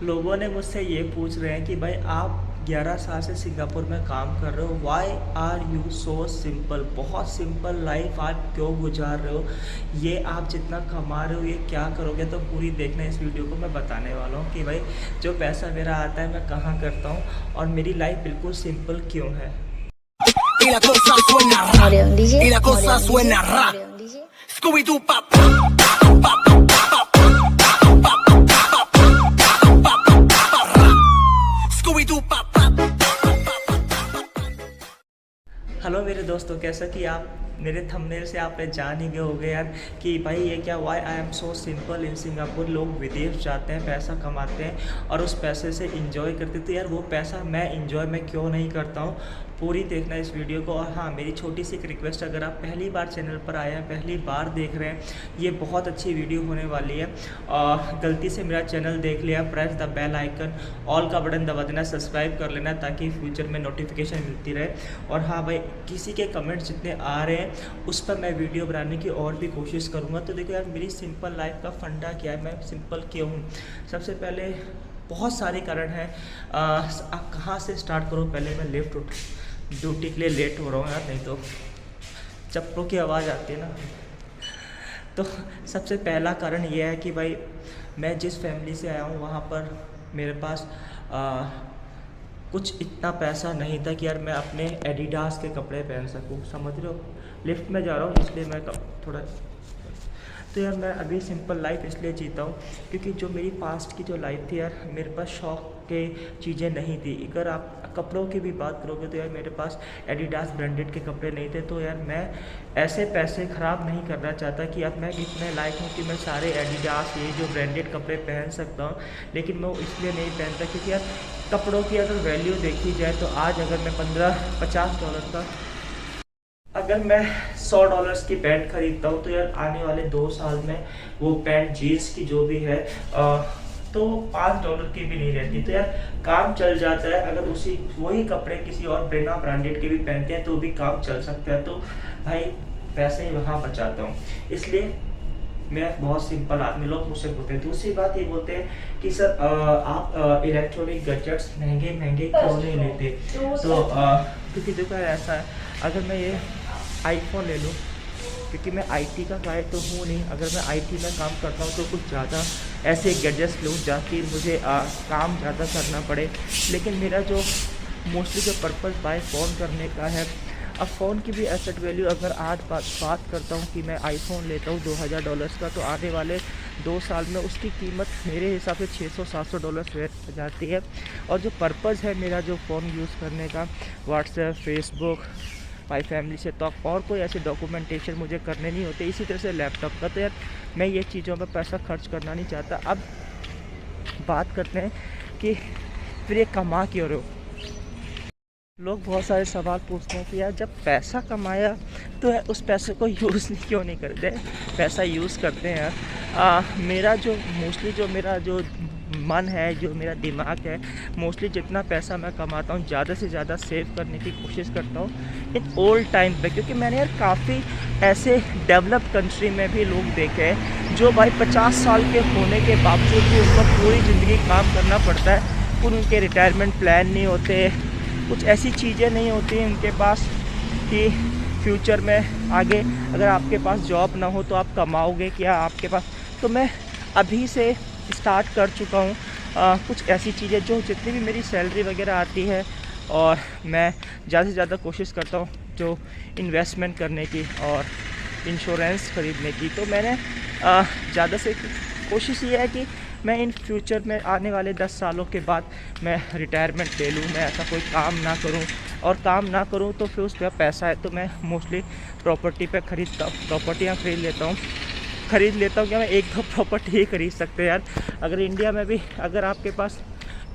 लोगों ने मुझसे ये पूछ रहे हैं कि भाई आप 11 साल से सिंगापुर में काम कर रहे हो, why are you so simple, बहुत सिंपल लाइफ आप क्यों गुजार रहे हो, ये आप जितना कमा रहे हो ये क्या करोगे। तो पूरी देखना इस वीडियो को, मैं बताने वाला हूँ कि भाई जो पैसा मेरा आता है मैं कहाँ करता हूँ और मेरी लाइफ बिल्कुल सिंपल क्यों है। Y la cosa suena ra. Y la cosa suena ra. Scooby Doo pop. Scooby Doo pop. Hello मेरे दोस्तों, कैसा कि आप मेरे थंबनेल से आपने जान ही गए होंगे यार कि भाई ये क्या, why I am so simple in Singapore. लोग विदेश जाते हैं, पैसा कमाते हैं और उस पैसे से इंजॉय करते थे। यार वो पैसा मैं इंजॉय मैं क्यों नहीं करता हूँ, पूरी देखना इस वीडियो को। और हाँ, मेरी छोटी सी रिक्वेस्ट, अगर आप पहली बार चैनल पर आए हैं, पहली बार देख रहे हैं, ये बहुत अच्छी वीडियो होने वाली है। और गलती से मेरा चैनल देख लिया, press the bell icon, all का बटन दबा देना, सब्सक्राइब कर लेना ताकि फ्यूचर में नोटिफिकेशन मिलती रहे। और हाँ भाई, किसी के कमेंट्स जितने आ रहे हैं उस पर मैं वीडियो बनाने की और भी कोशिश करूँगा। तो देखो यार, मेरी सिंपल लाइफ का फंडा क्या है, मैं सिंपल क्यों हूँ। सबसे पहले बहुत सारे कारण हैं। आप कहाँ से स्टार्ट करो, पहले मैं लिफ्ट उठ ड्यूटी के लिए लेट हो रहा हूँ यार, नहीं तो चप्पलों की आवाज़ आती है ना। तो सबसे पहला कारण ये है कि भाई मैं जिस फैमिली से आया हूँ वहाँ पर मेरे पास कुछ इतना पैसा नहीं था कि यार मैं अपने एडिडास के कपड़े पहन सकूँ, समझ रहे हो। लिफ्ट में जा रहा हूँ इसलिए मैं थोड़ा, तो यार मैं अभी सिंपल लाइफ इसलिए जीता हूँ क्योंकि जो मेरी पास्ट की जो लाइफ थी यार, मेरे पास शौक के चीज़ें नहीं थी। अगर आप कपड़ों की भी बात करोगे तो यार मेरे पास एडिडास ब्रांडेड के कपड़े नहीं थे। तो यार मैं ऐसे पैसे ख़राब नहीं करना चाहता कि अब मैं इतने लायक हूँ कि मैं सारे एडिडास ये जो ब्रांडेड कपड़े पहन सकता हूँ। लेकिन मैं इसलिए नहीं पहनता क्योंकि यार कपड़ों की अगर वैल्यू देखी जाए तो आज अगर मैं $50 का, अगर मैं $100 की पैंट खरीदता हूँ तो यार आने वाले 2 साल में वो पैंट जीन्स की जो भी है तो $5 की भी नहीं रहती। तो यार काम चल जाता है। अगर उसी वही कपड़े किसी और बिना ब्रांडेड के भी पहनते हैं तो भी काम चल सकता है। तो भाई पैसे ही वहाँ बचाता हूँ, इसलिए मैं बहुत सिंपल आदमी। लोग मुझसे बोलते हैं, दूसरी बात ये बोलते हैं कि सर आप इलेक्ट्रॉनिक गैजेट्स महंगे महंगे क्यों नहीं लेते। तो क्योंकि देखो ऐसा है, अगर मैं ये आईफोन ले लूँ, क्योंकि मैं आईटी का गाय तो हूँ नहीं, अगर मैं आईटी में काम करता हूँ तो कुछ ज़्यादा ऐसे गैजेट्स लूँ जाकि मुझे काम ज़्यादा करना पड़े। लेकिन मेरा जो मोस्टली जो पर्पज़ बाय फ़ोन करने का है, अब फ़ोन की भी एसेट वैल्यू अगर आज बात करता हूँ कि मैं आईफोन लेता हूँ $2000 का, तो आने वाले 2 साल में उसकी कीमत मेरे हिसाब से $600-700 हो जाती है। और जो पर्पज़ है मेरा जो फ़ोन यूज़ करने का, व्हाट्सएप, फेसबुक, माई फैमिली से टॉक, और कोई ऐसे डॉक्यूमेंटेशन मुझे करने नहीं होते। इसी तरह से लैपटॉप का, तो यार मैं ये चीज़ों पर पैसा खर्च करना नहीं चाहता। अब बात करते हैं कि फिर ये कमा क्यों रहे हो। लोग बहुत सारे सवाल पूछते हैं कि यार जब पैसा कमाया तो उस पैसे को यूज़ क्यों नहीं करते। पैसा यूज़ करते हैं यार। मेरा जो मोस्टली जो मेरा जो मन है, जो मेरा दिमाग है, मोस्टली जितना पैसा मैं कमाता हूँ ज़्यादा से ज़्यादा सेव करने की कोशिश करता हूँ इन ओल्ड टाइम पे। क्योंकि मैंने यार काफ़ी ऐसे डेवलप्ड कंट्री में भी लोग देखे हैं जो भाई 50 साल के होने के बावजूद भी उनको पूरी ज़िंदगी काम करना पड़ता है। उनके रिटायरमेंट प्लान नहीं होते, कुछ ऐसी चीज़ें नहीं होती उनके पास कि फ्यूचर में आगे अगर आपके पास जॉब ना हो तो आप कमाओगे क्या आपके पास। तो मैं अभी से स्टार्ट कर चुका हूँ कुछ ऐसी चीज़ें जो जितनी भी मेरी सैलरी वगैरह आती है, और मैं ज़्यादा से ज़्यादा कोशिश करता हूँ जो इन्वेस्टमेंट करने की और इंश्योरेंस ख़रीदने की। तो मैंने ज़्यादा से कोशिश ये है कि मैं इन फ्यूचर में आने वाले 10 सालों के बाद मैं रिटायरमेंट ले लूँ, मैं ऐसा कोई काम ना करूँ। और काम ना करूँ तो फिर उस पर पैसा है तो मैं मोस्टली प्रॉपर्टी पे प्रॉपर्टियाँ खरीद लेता हूँ। क्या मैं 1-2 प्रॉपर्टी ही खरीद सकते हैं यार। अगर इंडिया में भी अगर आपके पास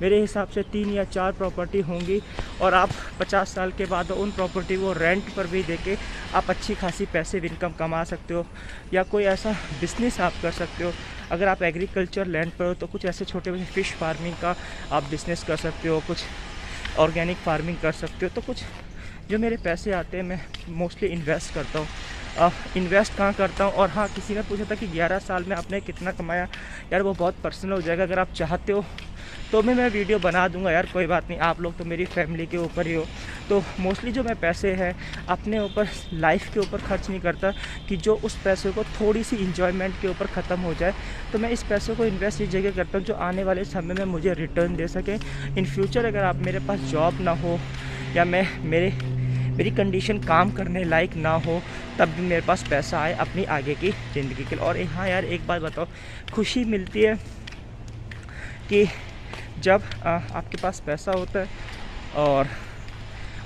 मेरे हिसाब से 3 या 4 प्रॉपर्टी होंगी और आप 50 साल के बाद उन प्रॉपर्टी को रेंट पर भी देके आप अच्छी खासी पैसे इनकम कमा सकते हो, या कोई ऐसा बिज़नेस आप कर सकते हो। अगर आप एग्रीकल्चर लैंड पर हो तो कुछ ऐसे छोटे मोटे फ़िश फार्मिंग का आप बिज़नेस कर सकते हो, कुछ ऑर्गेनिक फार्मिंग कर सकते हो। तो कुछ जो मेरे पैसे आते हैं मैं मोस्टली इन्वेस्ट करता हूँ। इन्वेस्ट कहाँ करता हूँ। और हाँ, किसी ने पूछा था कि 11 साल में आपने कितना कमाया, यार वो बहुत पर्सनल हो जाएगा। अगर आप चाहते हो तो मैं वीडियो बना दूंगा यार, कोई बात नहीं। आप लोग तो मेरी फैमिली के ऊपर ही हो, तो मोस्टली जो मैं पैसे हैं अपने ऊपर, लाइफ के ऊपर खर्च नहीं करता कि जो उस पैसे को थोड़ी सी इंजॉयमेंट के ऊपर ख़त्म हो जाए। तो मैं इस पैसे को इन्वेस्ट इस जगह करता हूँ जो आने वाले समय में मुझे रिटर्न दे सके। इन फ्यूचर अगर आप मेरे पास जॉब ना हो या मेरी कंडीशन काम करने लायक ना हो, तब भी मेरे पास पैसा आए अपनी आगे की ज़िंदगी के लिए। और हाँ यार, एक बात बताओ, खुशी मिलती है कि जब आपके पास पैसा होता है और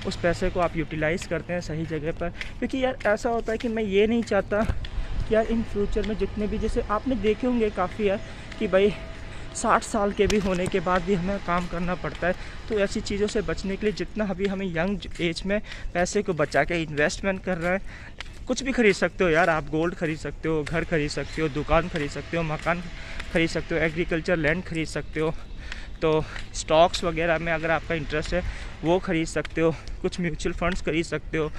उस पैसे को आप यूटिलाइज़ करते हैं सही जगह पर। क्योंकि यार ऐसा होता है कि मैं ये नहीं चाहता कि यार इन फ्यूचर में जितने भी, जैसे आपने देखे होंगे काफ़ी यार कि भाई 60 साल के भी होने के बाद भी हमें काम करना पड़ता है। तो ऐसी चीज़ों से बचने के लिए जितना अभी हमें यंग एज में पैसे को बचा के इन्वेस्टमेंट कर रहे हैं, कुछ भी खरीद सकते हो यार आप। गोल्ड खरीद सकते हो, घर खरीद सकते हो, दुकान खरीद सकते हो, मकान खरीद सकते हो, एग्रीकल्चर लैंड खरीद सकते हो। तो स्टॉक्स वगैरह में अगर आपका इंटरेस्ट है वो ख़रीद सकते हो, कुछ म्यूचुअल फंड्स खरीद सकते हो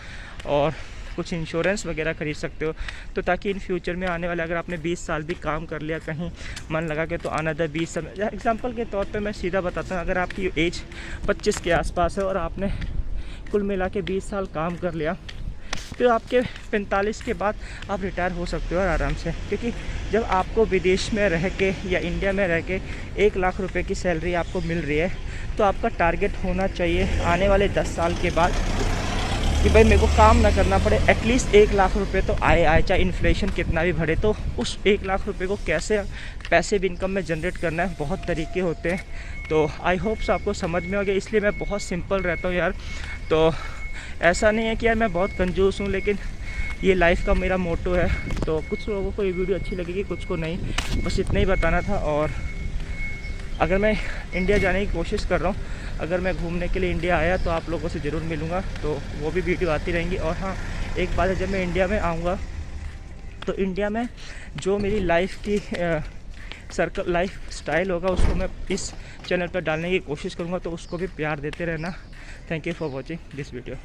और कुछ इंश्योरेंस वगैरह खरीद सकते हो। तो ताकि इन फ्यूचर में आने वाले, अगर आपने 20 साल भी काम कर लिया कहीं मन लगा के, तो अनदर 20 साल, एग्जांपल के तौर पे मैं सीधा बताता हूँ, अगर आपकी एज 25 के आसपास है और आपने कुल मिला के 20 साल काम कर लिया, तो आपके 45 के बाद आप रिटायर हो सकते हो आराम से। क्योंकि जब आपको विदेश में रह के या इंडिया में रह के 1 लाख रुपए की सैलरी आपको मिल रही है, तो आपका टारगेट होना चाहिए आने वाले 10 साल के बाद कि भाई मेरे को काम ना करना पड़े, एटलीस्ट 1 लाख रुपए तो आए, चाहे इन्फ्लेशन कितना भी बढ़े। तो उस 1 लाख रुपए को कैसे पैसिव इनकम में जनरेट करना है, बहुत तरीके होते हैं। तो आई होप्स आपको समझ में आ गया, इसलिए मैं बहुत सिंपल रहता हूँ यार। तो ऐसा नहीं है कि यार मैं बहुत कंजूस हूँ, लेकिन ये लाइफ का मेरा मोटो है। तो कुछ लोगों को ये वीडियो अच्छी लगेगी, कुछ को नहीं, बस इतना ही बताना था। और अगर मैं इंडिया जाने की कोशिश कर रहा हूँ, अगर मैं घूमने के लिए इंडिया आया तो आप लोगों से ज़रूर मिलूँगा, तो वो भी वीडियो आती रहेंगी। और हाँ, एक बात है, जब मैं इंडिया में आऊँगा तो इंडिया में जो मेरी लाइफ की सर्कल लाइफ स्टाइल होगा उसको मैं इस चैनल पर डालने की कोशिश करूँगा, तो उसको भी प्यार देते रहना। Thank you for watching this video.